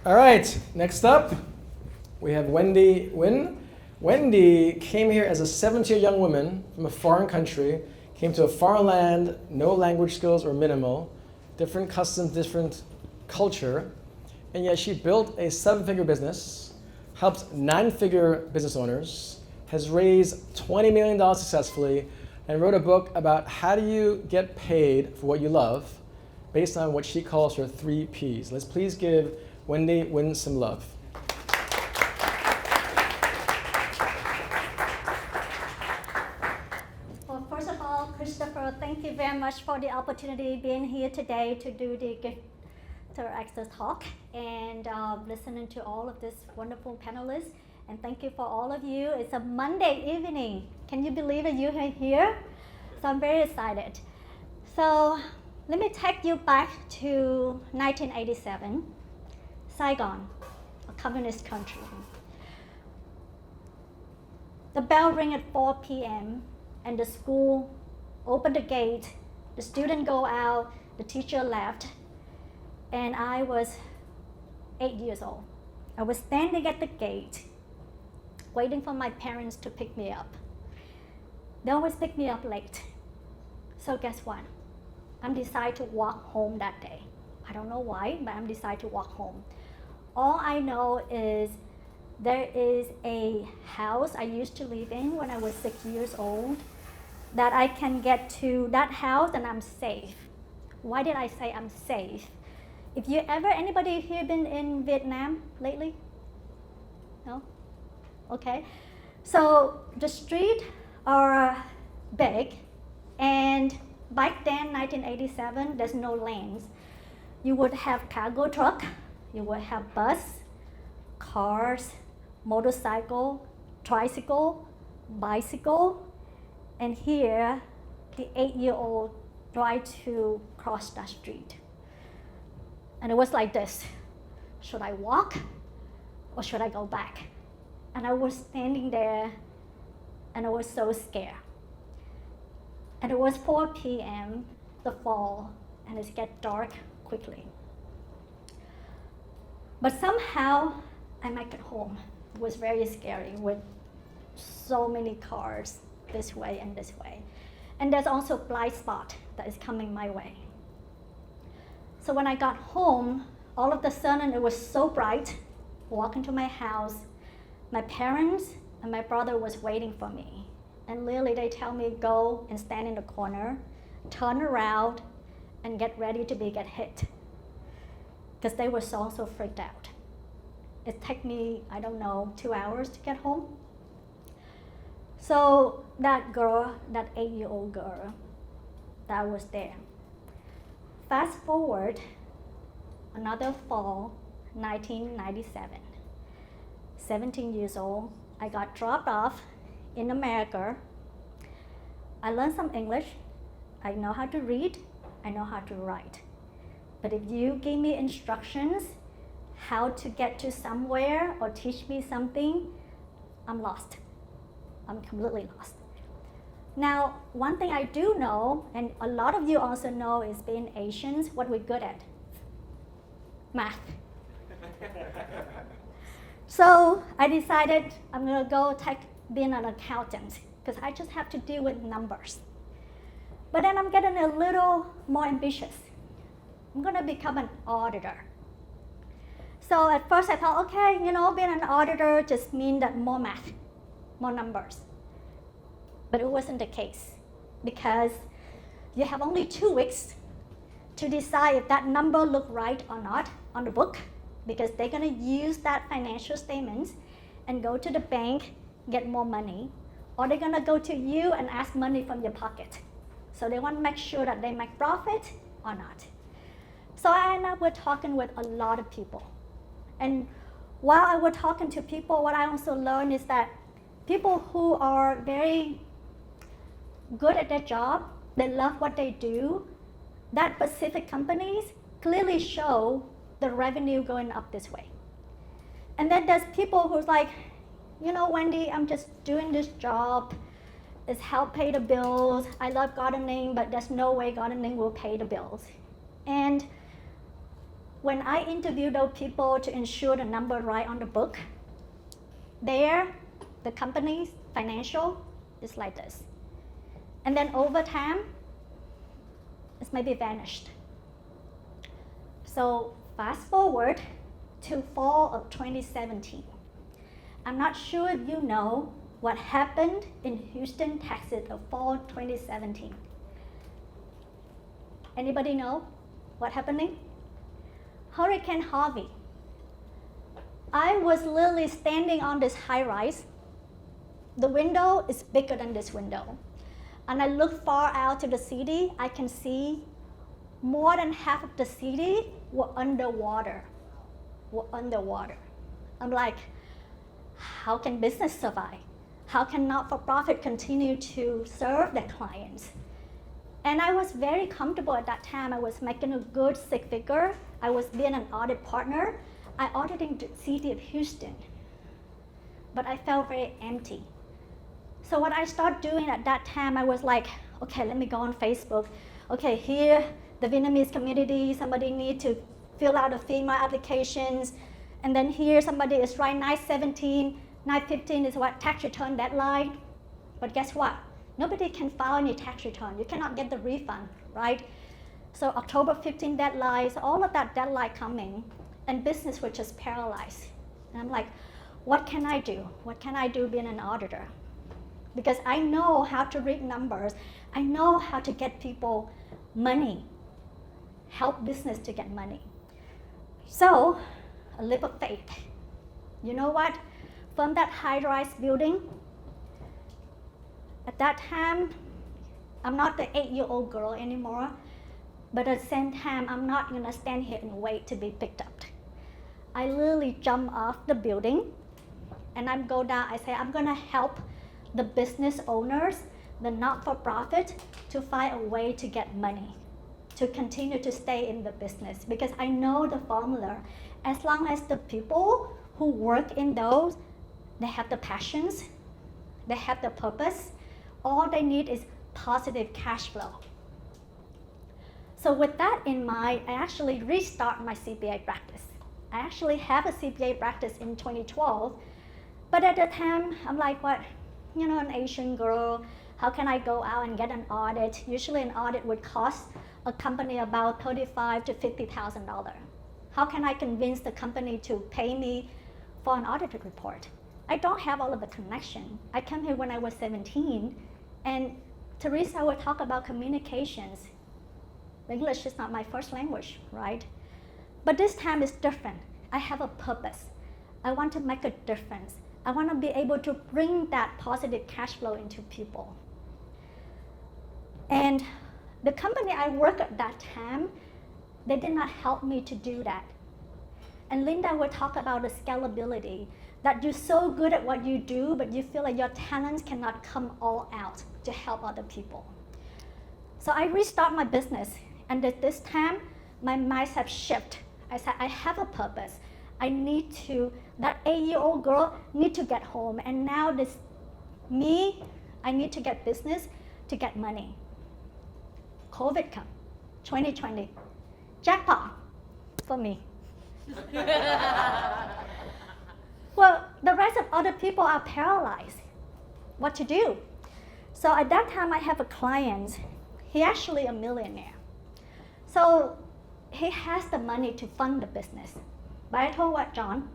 All right, next up, we have Wendy Nguyen. Wendy came here as a 17-year young woman from a foreign country, came to a foreign land, no language skills or minimal, different customs, different culture, and yet she built a 7-figure business, helped 9-figure business owners, has raised $20 million successfully, and wrote a book about how do you get paid for what you love based on what she calls her 3 Ps. Let's please give Wendy Nguyen some love. Well, first of all, Christopher, thank you very much for the opportunity being here today to do the GifterX Talk and listening to all of these wonderful panelists. And thank you for all of you. It's a Monday evening. Can you believe that you are here? So I'm very excited. So let me take you back to 1987, Saigon, a communist country. The bell rang at 4 p.m. and the school opened the gate. The student go out, the teacher left, and I was 8 years old. I was standing at the gate, waiting for my parents to pick me up. They always pick me up late. So guess what? I'm decided to walk home that day. I don't know why, but I'm decided to walk home. All I know is there is a house I used to live in when I was 6 years old that I can get to that house and I'm safe. Why did I say I'm safe? If you ever, anybody here been in Vietnam lately? No? Okay. So the streets are big, and back then, 1987, there's no lanes. You would have cargo truck, you would have bus, cars, motorcycle, tricycle, bicycle, and here, the 8-year-old tried to cross that street. And it was like this: should I walk or should I go back? And I was standing there and I was so scared. And it was 4 p.m., the fall, and it gets dark quickly. But somehow I make it home. It was very scary with so many cars this way and this way. And there's also a blind spot that is coming my way. So when I got home, all of a sudden it was so bright. Walk into my house, my parents and my brother was waiting for me. And literally they tell me go and stand in the corner, turn around, and get ready to get hit. Because they were so freaked out. It took me, I don't know, 2 hours to get home. So that girl, that 8-year-old girl, that was there. Fast forward, another fall, 1997. 17 years old, I got dropped off in America. I learned some English. I know how to read. I know how to write. But if you give me instructions how to get to somewhere or teach me something, I'm lost. I'm completely lost. Now, one thing I do know, and a lot of you also know, is being Asians, what we're good at: math. So I decided I'm gonna go being an accountant, because I just have to deal with numbers. But then I'm getting a little more ambitious. I'm gonna become an auditor. So at first I thought, okay, being an auditor just means that more math, more numbers. But it wasn't the case, because you have only 2 weeks to decide if that number look right or not on the book, because they're gonna use that financial statements and go to the bank, get more money, or they're gonna go to you and ask money from your pocket. So they want to make sure that they make profit or not. So I ended up with talking with a lot of people. And while I was talking to people, what I also learned is that people who are very good at their job, they love what they do, that specific companies clearly show the revenue going up this way. And then there's people who's like, Wendy, I'm just doing this job. It's help pay the bills. I love gardening, but there's no way gardening will pay the bills. And when I interview those people to ensure the number right on the book, there, the company's financial is like this. And then over time, it's maybe vanished. So fast forward to fall of 2017. I'm not sure if you know what happened in Houston, Texas of fall 2017. Anybody know what happening? Hurricane Harvey. I was literally standing on this high rise. The window is bigger than this window. And I look far out to the city, I can see more than half of the city were underwater. I'm like, how can business survive? How can not-for-profit continue to serve their clients? And I was very comfortable at that time. I was making a good six figure. I was being an audit partner. I audited the city of Houston. But I felt very empty. So what I started doing at that time, I was like, okay, let me go on Facebook. Okay, here, the Vietnamese community, somebody need to fill out the FEMA applications. And then here, somebody is right 9/17, 9/15 is what tax return deadline. But guess what? Nobody can file any tax return. You cannot get the refund, right? So October 15 deadline, so all of that deadline coming, and business was just paralyzed. And I'm like, what can I do? What can I do being an auditor? Because I know how to read numbers. I know how to get people money, help business to get money. So, a leap of faith. You know what? From that high-rise building, at that time, I'm not the 8-year-old girl anymore, but at the same time, I'm not gonna stand here and wait to be picked up. I literally jump off the building, and I go down, I say, I'm gonna help the business owners, the not-for-profit, to find a way to get money, to continue to stay in the business. Because I know the formula. As long as the people who work in those, they have the passions, they have the purpose, all they need is positive cash flow. So with that in mind, I actually restart my CPA practice. I actually have a CPA practice in 2012, but at the time, I'm like, what? You know, an Asian girl, how can I go out and get an audit? Usually an audit would cost a company about $35,000 to $50,000. How can I convince the company to pay me for an audited report? I don't have all of the connection. I came here when I was 17, and Teresa would talk about communications. English is not my first language, right? But this time is different. I have a purpose. I want to make a difference. I want to be able to bring that positive cash flow into people. And the company I worked at that time, they did not help me to do that. And Linda would talk about the scalability, that you're so good at what you do, but you feel like your talents cannot come all out to help other people. So I restart my business, and at this time, my mindset shift. I said, I have a purpose. I need to, that 8-year-old girl need to get home, and now I need to get business to get money. COVID come, 2020, jackpot for me. Well, the rest of other people are paralyzed. What to do? So at that time, I have a client. He actually a millionaire. So he has the money to fund the business. But I told what, John,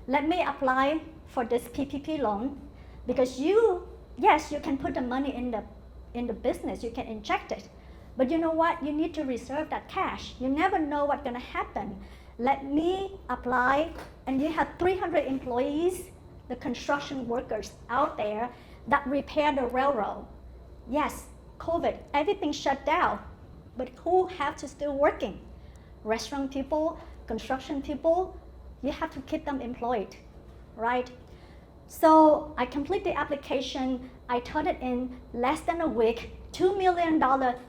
let me apply for this PPP loan, because yes, you can put the money in the business, you can inject it. But you know what? You need to reserve that cash. You never know what's gonna happen. Let me apply, and you have 300 employees, the construction workers out there that repair the railroad. Yes, COVID, everything shut down, but who have to still working? Restaurant people, construction people, you have to keep them employed, right? So I complete the application, I turn it in less than a week, $2 million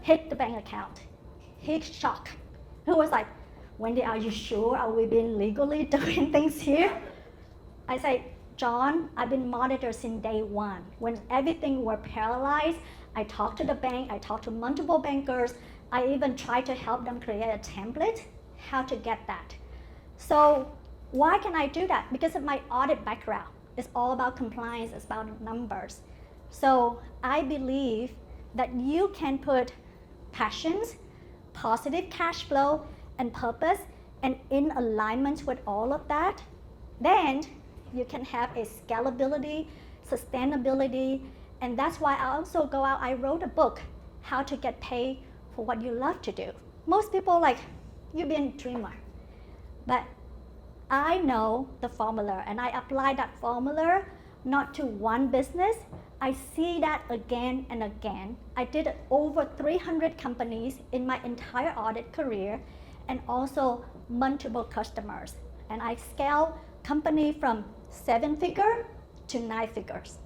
hit the bank account. He's shocked. He was like, Wendy, are you sure? Are we being legally doing things here? I say, John, I've been monitored since day one. When everything were paralyzed, I talked to the bank, I talked to multiple bankers, I even tried to help them create a template. how to get that. So why can I do that? Because of my audit background. It's all about compliance, it's about numbers. So I believe that you can put passions, positive cash flow, and purpose, and in alignment with all of that, then you can have a scalability, sustainability, and that's why I also go out, I wrote a book, How to Get Paid for What You Love to Do. Most people like, you've been a dreamer. But I know the formula, and I apply that formula not to one business. I see that again and again. I did over 300 companies in my entire audit career, and also multiple customers. And I scale company from 7-figure to 9 figures.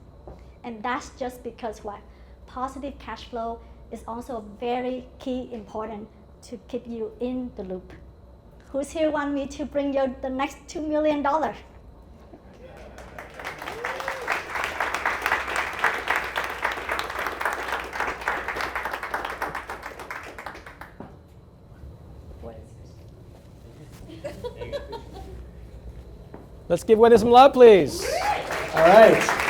And that's just because what? Positive cash flow is also very key important to keep you in the loop. Who's here want me to bring you the next $2 million? Let's give Wendy some love, please. All right.